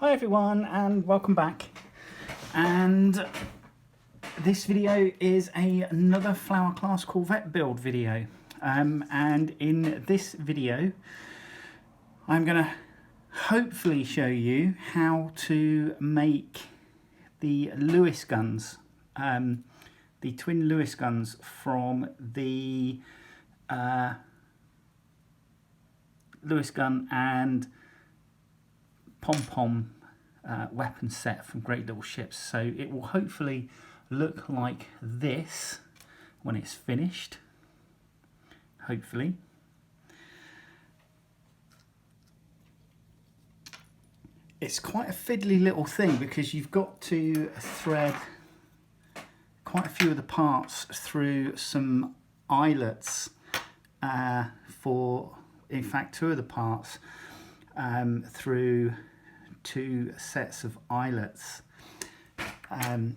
Hi everyone and welcome back, and this video is another flower Class Corvette build video, and in this video I'm going to hopefully show you how to make the Lewis guns, the twin Lewis guns from the Lewis gun and pom-pom weapon set from Great Little Ships. So it will hopefully look like this when it's finished, hopefully. It's quite a fiddly little thing because you've got to thread quite a few of the parts through some eyelets for, in fact, two of the parts through two sets of eyelets.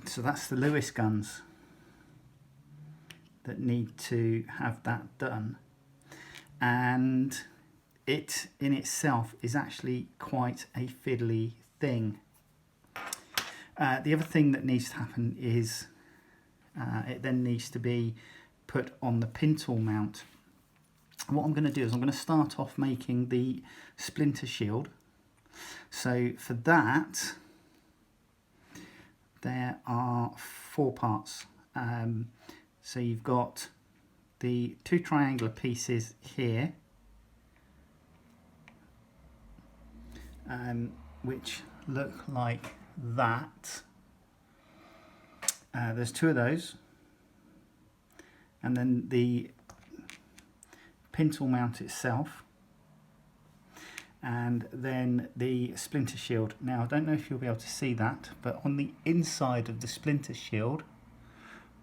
So that's the Lewis guns that need to have that done, and it in itself is actually quite a fiddly thing. The other thing that needs to happen is it then needs to be put on the Pinole mount. What I'm going to do is I'm going to start off making the splinter shield. So for that there are 4 parts. So you've got the 2 triangular pieces here, which look like that. There's 2 of those, and then the Pinole mount itself, and then the splinter shield. Now I don't know if you'll be able to see that, but on the inside of the splinter shield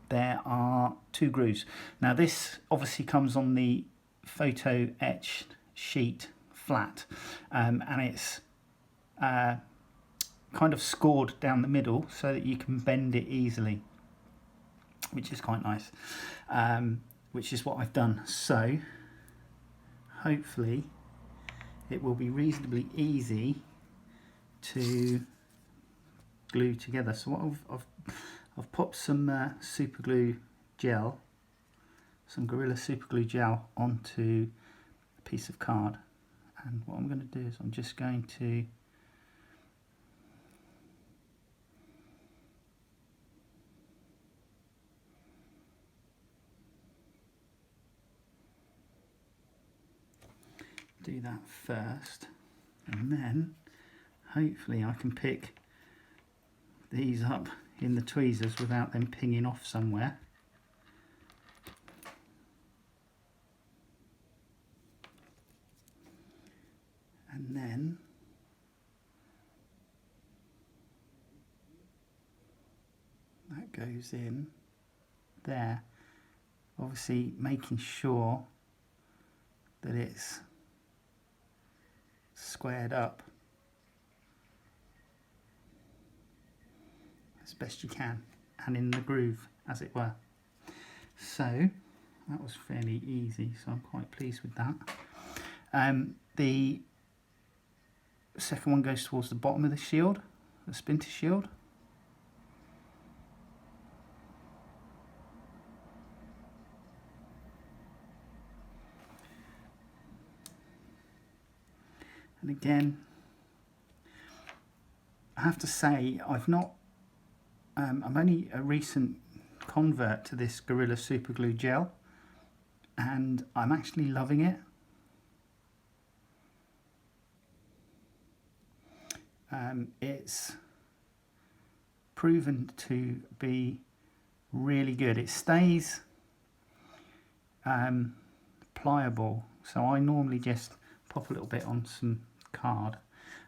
there are 2 grooves. Now this obviously comes on the photo etched sheet flat, and it's kind of scored down the middle so that you can bend it easily, which is quite nice, which is what I've done. So hopefully it will be reasonably easy to glue together. So what I've popped some super glue gel, some Gorilla super glue gel, onto a piece of card, and what I'm going to do is I'm just going to do that first, and then hopefully I can pick these up in the tweezers without them pinging off somewhere. And then that goes in there, obviously making sure that it's squared up as best you can and in the groove, as it were. So that was fairly easy, so I'm quite pleased with that. The second one goes towards the bottom of the shield, the splinter shield. And again, I have to say, I'm only a recent convert to this Gorilla Super Glue Gel, and I'm actually loving it. It's proven to be really good. It stays pliable, so I normally just pop a little bit on some card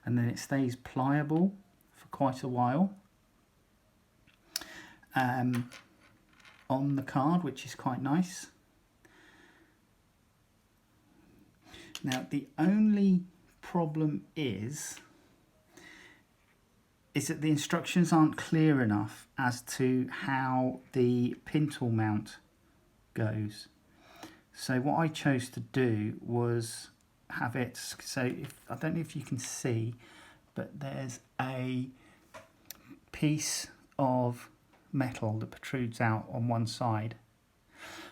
and then it stays pliable for quite a while on the card, which is quite nice. Now the only problem is that the instructions aren't clear enough as to how the Pinole mount goes. So what I chose to do was have it, so if I don't know if you can see, but there's a piece of metal that protrudes out on one side,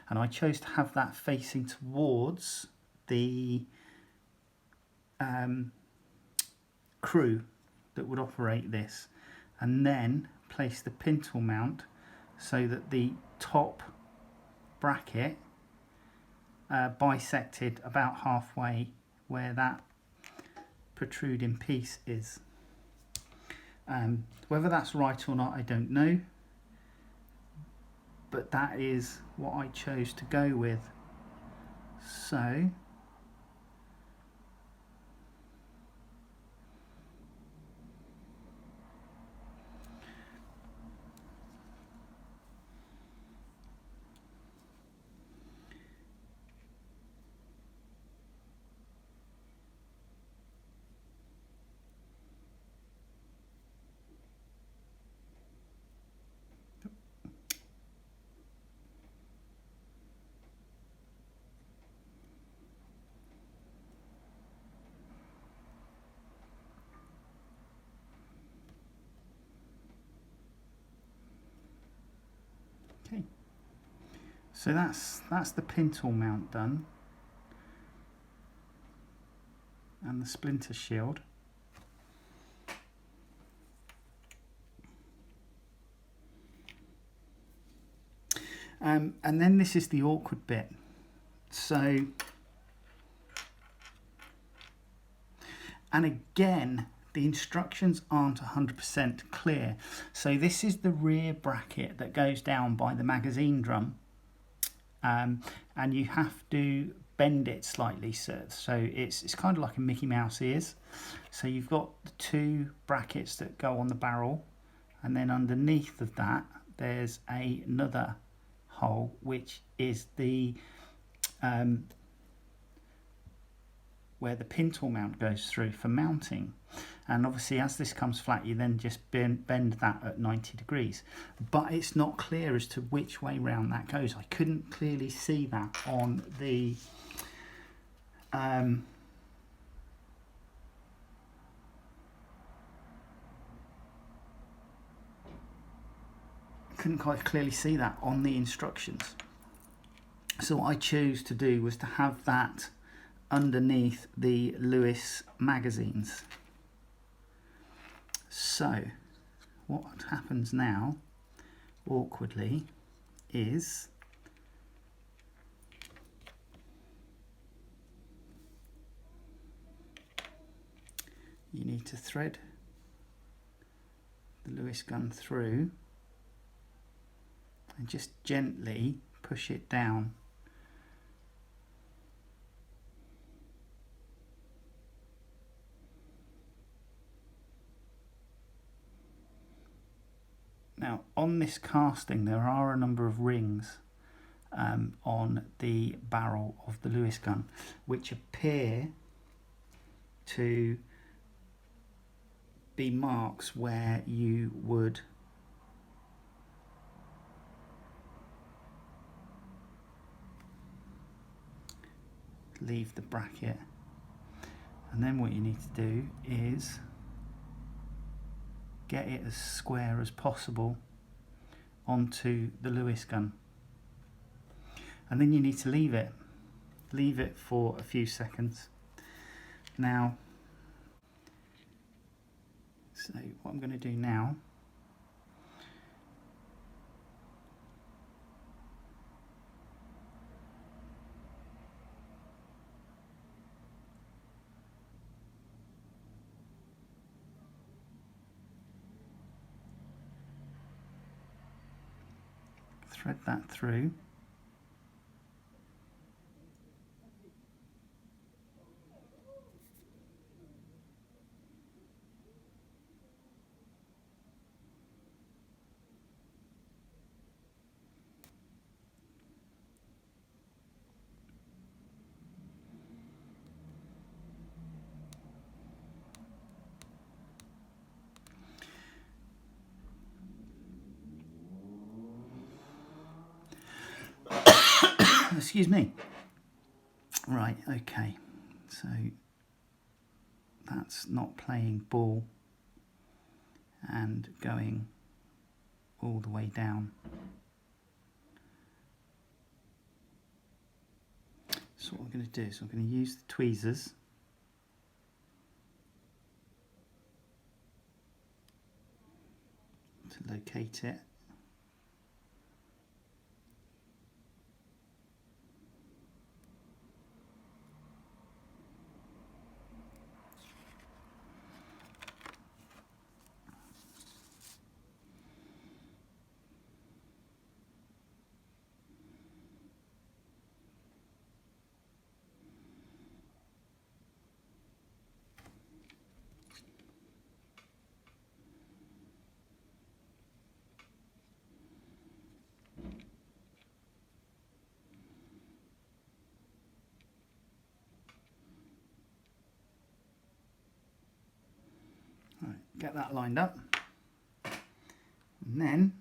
and I chose to have that facing towards the crew that would operate this, and then place the Pinole mount so that the top bracket bisected about halfway where that protruding piece is. Whether that's right or not, I don't know, but that is what I chose to go with. So okay, so that's the Pinole mount done, and the splinter shield. And then this is the awkward bit. So, and again, the instructions aren't 100% clear. So this is the rear bracket that goes down by the magazine drum, and you have to bend it slightly, so it's kind of like a Mickey Mouse ears. So you've got the two brackets that go on the barrel, and then underneath of that there's another hole, which is the where the Pinole mount goes through for mounting. And obviously as this comes flat, you then just bend that at 90 degrees, but it's not clear as to which way round that goes. I couldn't clearly see that on the couldn't quite clearly see that on the instructions. So what I chose to do was to have that underneath the Lewis magazines. So what happens now, awkwardly, is you need to thread the Lewis gun through and just gently push it down. Now on this casting there are a number of rings on the barrel of the Lewis gun which appear to be marks where you would leave the bracket, and then what you need to do is get it as square as possible onto the Lewis gun, and then you need to leave it for a few seconds. Now, so what I'm going to do now thread that through. Excuse me. Right, okay, so that's not playing ball and going all the way down. So what I'm going to do is I'm going to use the tweezers to locate it. Right, get that lined up, and then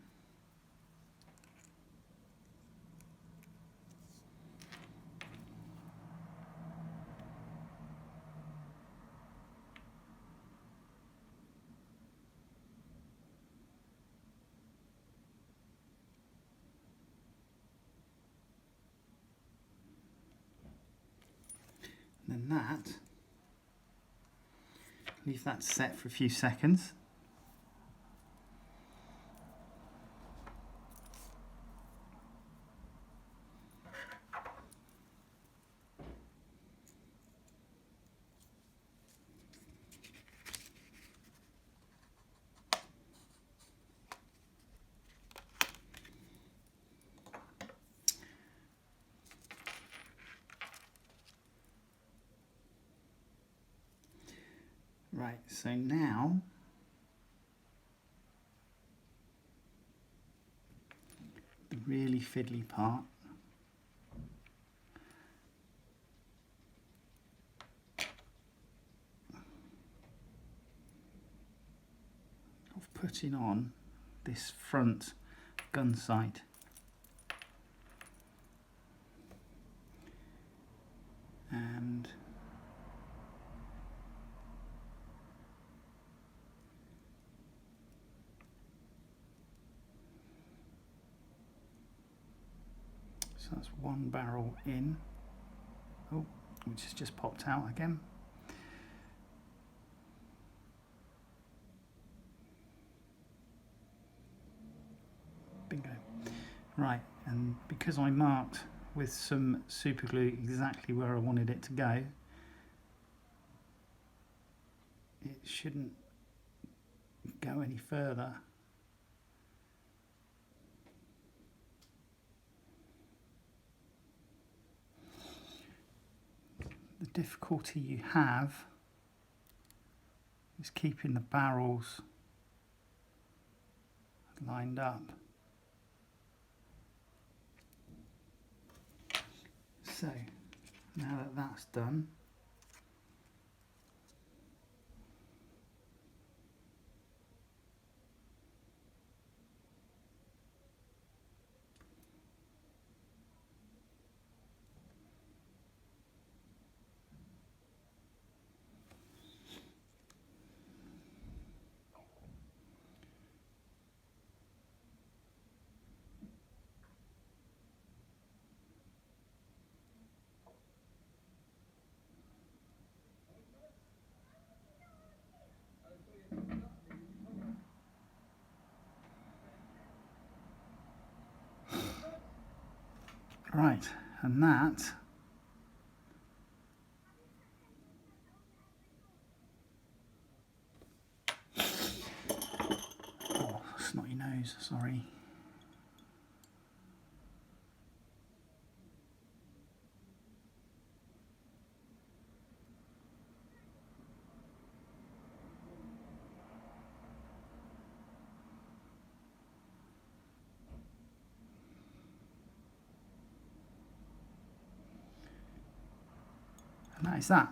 that, leave that set for a few seconds. Right, so now the really fiddly part. Of putting on this front gun sight. And so that's one barrel in, oh, which has just popped out again. Bingo. Right, and because I marked with some super glue exactly where I wanted it to go, it shouldn't go any further. The difficulty you have is keeping the barrels lined up. So now that that's done, right, and that oh, snotty nose, sorry. And that is that.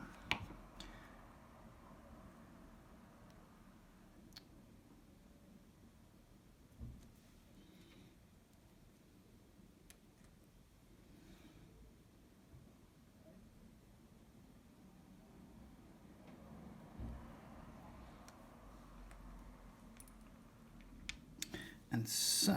so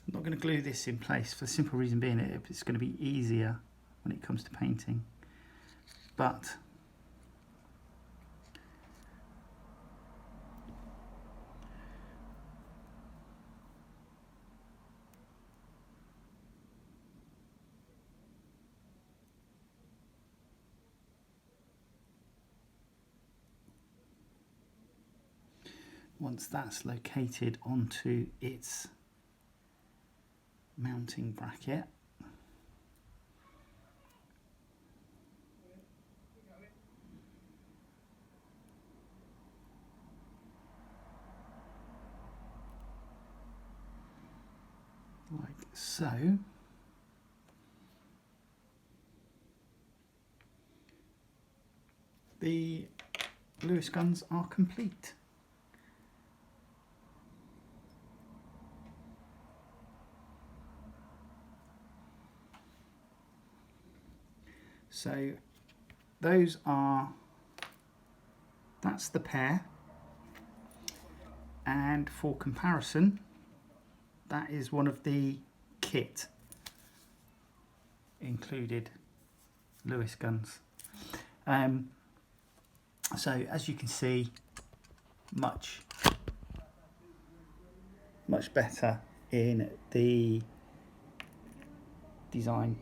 I'm not going to glue this in place for the simple reason being it's going to be easier when it comes to painting. But once that's located onto its mounting bracket, like so, the Lewis guns are complete. So that's the pair, and for comparison, that is one of the kit included Lewis guns. So as you can see, much better in the design